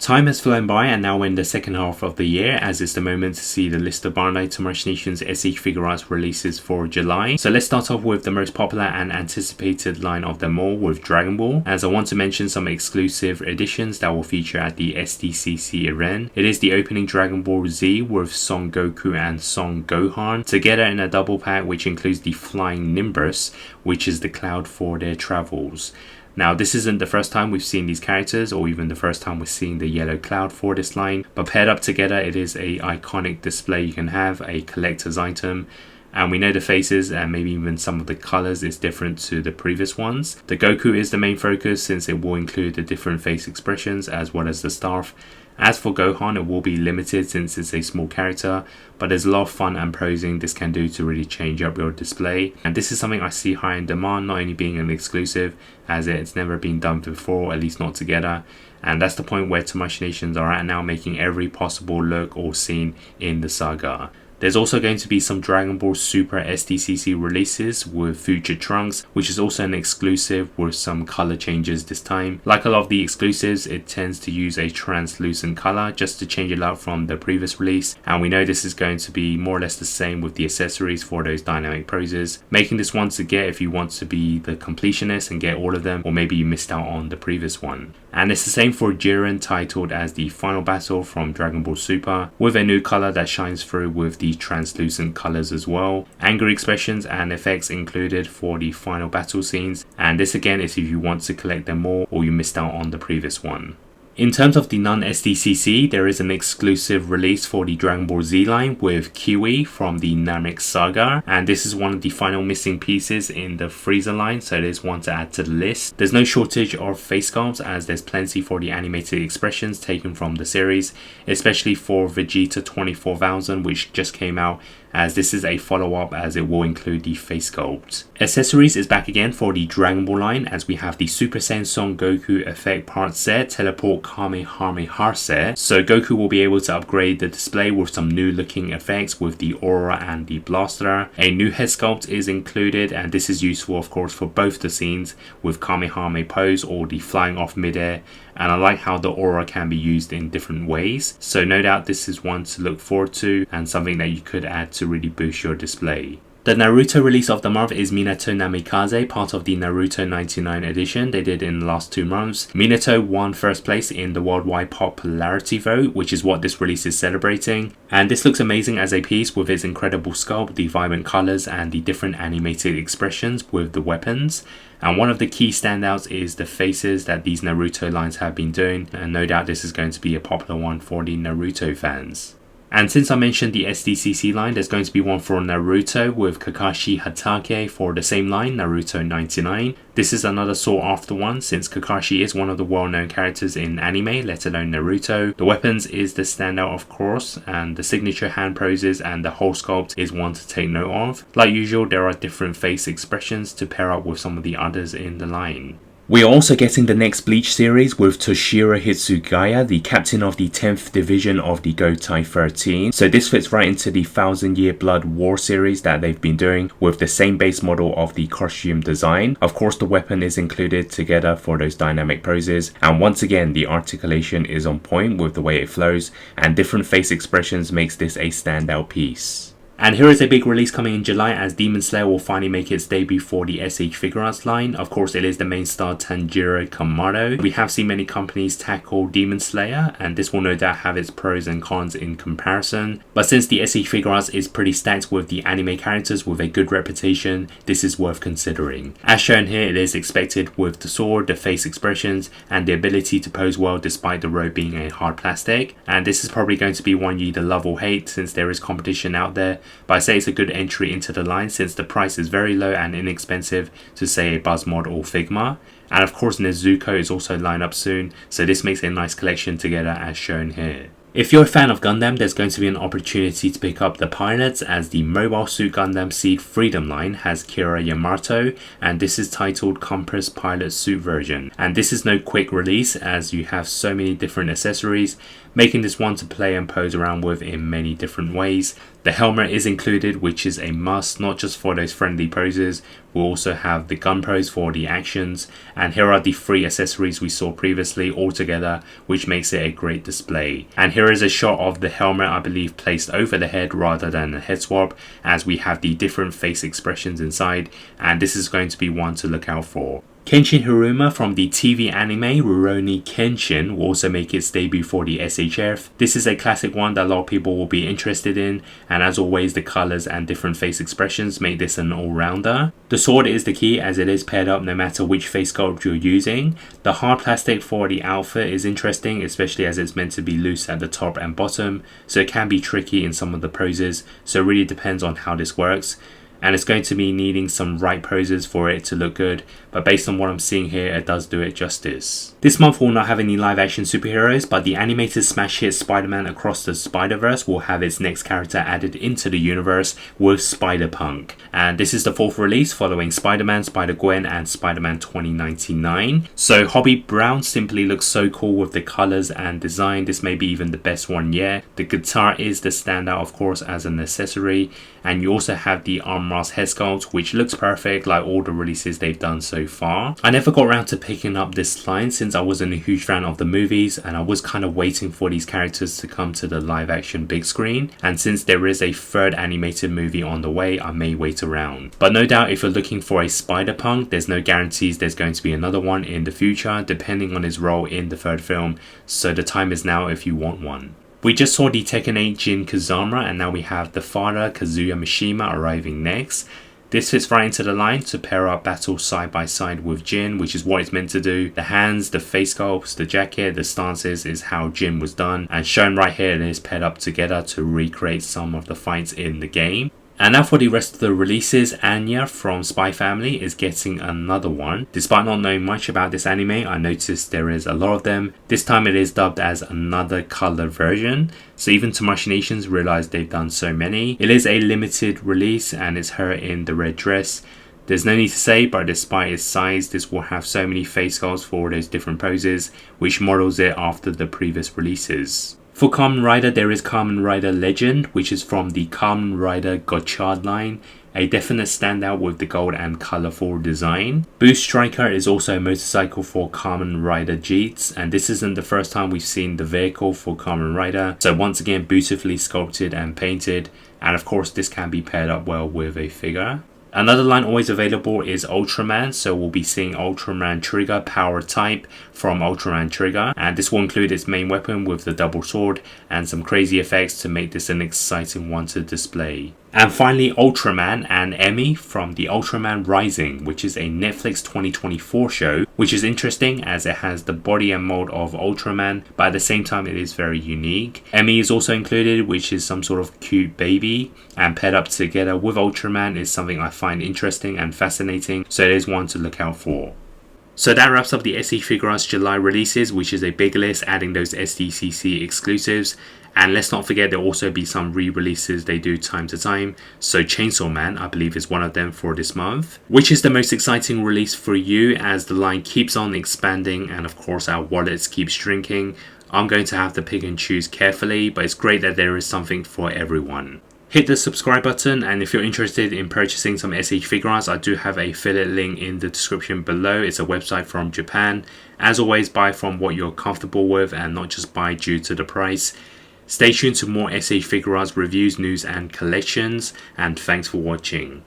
Time has flown by and now we're in the second half of the year, as it's the moment to see the list of Bandai Tamashii Nation's SH Figuarts releases for July. So let's start off with the most popular and anticipated line of them all, with Dragon Ball, as I want to mention some exclusive editions that will feature at the SDCC event. It is the opening Dragon Ball Z with Son Goku and Son Gohan together in a double pack, which includes the Flying Nimbus, which is the cloud for their travels. Now, this isn't the first time we've seen these characters, or even the first time we're seeing the yellow cloud for this line, but paired up together, it is a iconic display you can have, a collector's item. And we know the faces and maybe even some of the colors is different to the previous ones. The Goku is the main focus, since it will include the different face expressions as well as the staff. As for Gohan, it will be limited since it's a small character, but there's a lot of fun and posing this can do to really change up your display. And this is something I see high in demand, not only being an exclusive, as it's never been done before, at least not together. And that's the point where Tamashii Nations are at now, making every possible look or scene in the saga. There's also going to be some Dragon Ball Super SDCC releases with Future Trunks, which is also an exclusive with some color changes this time. Like a lot of the exclusives, it tends to use a translucent color just to change it up from the previous release, and we know this is going to be more or less the same with the accessories for those dynamic poses, making this one to get if you want to be the completionist and get all of them, or maybe you missed out on the previous one. And it's the same for Jiren, titled as the Final Battle from Dragon Ball Super, with a new color that shines through with the translucent colors as well. Angry expressions and effects included for the final battle scenes, and this again is if you want to collect them all or you missed out on the previous one. In terms of the non-SDCC, there is an exclusive release for the Dragon Ball Z line with Kiwi from the Namek Saga, and this is one of the final missing pieces in the Frieza line, so there's one to add to the list. There's no shortage of face sculpts, as there's plenty for the animated expressions taken from the series, especially for Vegeta 24,000, which just came out, as this is a follow-up as it will include the face sculpt. Accessories is back again for the Dragon Ball line, as we have the Super Saiyan Son Goku effect part set, Teleport Kamehameha set. So Goku will be able to upgrade the display with some new looking effects with the aura and the blaster. A new head sculpt is included, and this is useful of course for both the scenes with Kamehameha pose or the flying off midair. And I like how the aura can be used in different ways, so no doubt this is one to look forward to and something that you could add to really boost your display. The Naruto release of the month is Minato Namikaze, part of the Naruto 99 edition they did in the last 2 months. Minato won first place in the worldwide popularity vote, which is what this release is celebrating. And this looks amazing as a piece with its incredible sculpt, the vibrant colors and the different animated expressions with the weapons. And one of the key standouts is the faces that these Naruto lines have been doing, and no doubt this is going to be a popular one for the Naruto fans. And since I mentioned the SDCC line, there's going to be one for Naruto with Kakashi Hatake for the same line, Naruto 99. This is another sought after one, since Kakashi is one of the well-known characters in anime, let alone Naruto. The weapons is the standout of course, and the signature hand poses and the whole sculpt is one to take note of. Like usual, there are different face expressions to pair up with some of the others in the line. We are also getting the next Bleach series with Toshiro Hitsugaya, the captain of the 10th division of the Gotai 13. So this fits right into the 1000 Year Blood War series that they've been doing, with the same base model of the costume design. Of course, the weapon is included together for those dynamic poses, and once again the articulation is on point with the way it flows, and different face expressions makes this a standout piece. And here is a big release coming in July, as Demon Slayer will finally make its debut for the SH Figuarts line. Of course, it is the main star Tanjiro Kamado. We have seen many companies tackle Demon Slayer, and this will no doubt have its pros and cons in comparison. But since the SH Figuarts is pretty stacked with the anime characters with a good reputation, this is worth considering. As shown here, it is expected with the sword, the face expressions, and the ability to pose well despite the robe being a hard plastic. And this is probably going to be one you either love or hate, since there is competition out there. But I say it's a good entry into the line, since the price is very low and inexpensive to say a Buzzmod or Figma. And of course Nezuko is also lined up soon, so this makes a nice collection together as shown here. If you're a fan of Gundam, there's going to be an opportunity to pick up the pilots, as the Mobile Suit Gundam Seed Freedom line has Kira Yamato, and this is titled Compass Pilot Suit version. And this is no quick release, as you have so many different accessories, making this one to play and pose around with in many different ways. The helmet is included, which is a must, not just for those friendly poses. We'll also have the gun pose for the actions, and here are the 3 accessories we saw previously all together, which makes it a great display. And here is a shot of the helmet, I believe placed over the head rather than a head swap, as we have the different face expressions inside, and this is going to be one to look out for. Kenshin Haruma from the TV anime Rurouni Kenshin will also make its debut for the SHF. This is a classic one that a lot of people will be interested in, and as always the colours and different face expressions make this an all-rounder. The sword is the key, as it is paired up no matter which face sculpt you're using. The hard plastic for the outfit is interesting, especially as it's meant to be loose at the top and bottom, so it can be tricky in some of the poses, so it really depends on how this works. And it's going to be needing some right poses for it to look good, but based on what I'm seeing here, it does do it justice. This month will not have any live action superheroes, but the animated smash hit Spider-Man Across the Spider-Verse will have its next character added into the universe with Spider-Punk. And this is the 4th release following Spider-Man, Spider-Gwen and Spider-Man 2099. So Hobby Brown simply looks so cool with the colours and design. This may be even the best one yet. The guitar is the standout, of course, as an accessory, and you also have the arm head sculpt, which looks perfect like all the releases they've done so far. I never got around to picking up this line since I wasn't a huge fan of the movies, and I was kind of waiting for these characters to come to the live action big screen, and since there is a 3rd animated movie on the way, I may wait around. But no doubt if you're looking for a Spider-Punk, there's no guarantees there's going to be another one in the future depending on his role in the 3rd film, so the time is now if you want one. We just saw the Tekken 8 Jin Kazama, and now we have the father Kazuya Mishima arriving next. This fits right into the line to pair up battle side by side with Jin, which is what it's meant to do. The hands, the face sculpts, the jacket, the stances is how Jin was done, and shown right here it is paired up together to recreate some of the fights in the game. And now for the rest of the releases, Anya from Spy Family is getting another one. Despite not knowing much about this anime, I noticed there is a lot of them. This time it is dubbed as another color version, so even Tamashii Nations realized they've done so many. It is a limited release and it's her in the red dress. There's no need to say, but despite its size, this will have so many face sculpts for all those different poses, which models it after the previous releases. For Kamen Rider, there is Kamen Rider Legend, which is from the Kamen Rider Gotchard line, a definite standout with the gold and colourful design. Boost Striker is also a motorcycle for Kamen Rider Jeets, and this isn't the first time we've seen the vehicle for Kamen Rider, so once again beautifully sculpted and painted, and of course this can be paired up well with a figure. Another line always available is Ultraman, so we'll be seeing Ultraman Trigger Power Type from Ultraman Trigger, and this will include its main weapon with the double sword and some crazy effects to make this an exciting one to display. And finally, Ultraman and Emmy from the Ultram Man Rising, which is a Netflix 2024 show, which is interesting as it has the body and mold of Ultraman, but at the same time it is very unique. Emmy is also included, which is some sort of cute baby, and paired up together with Ultraman is something I find interesting and fascinating, so it is one to look out for. So that wraps up the SH Figuarts July releases, which is a big list, adding those SDCC exclusives. And let's not forget there'll also be some re-releases they do time to time. So Chainsaw Man, I believe, is one of them for this month. Which is the most exciting release for you as the line keeps on expanding and of course our wallets keep shrinking? I'm going to have to pick and choose carefully, but it's great that there is something for everyone. Hit the subscribe button, and if you're interested in purchasing some SH Figuarts, I do have a affiliate link in the description below. It's a website from Japan. As always, buy from what you're comfortable with and not just buy due to the price. Stay tuned to more SH Figuarts reviews, news and collections, and thanks for watching.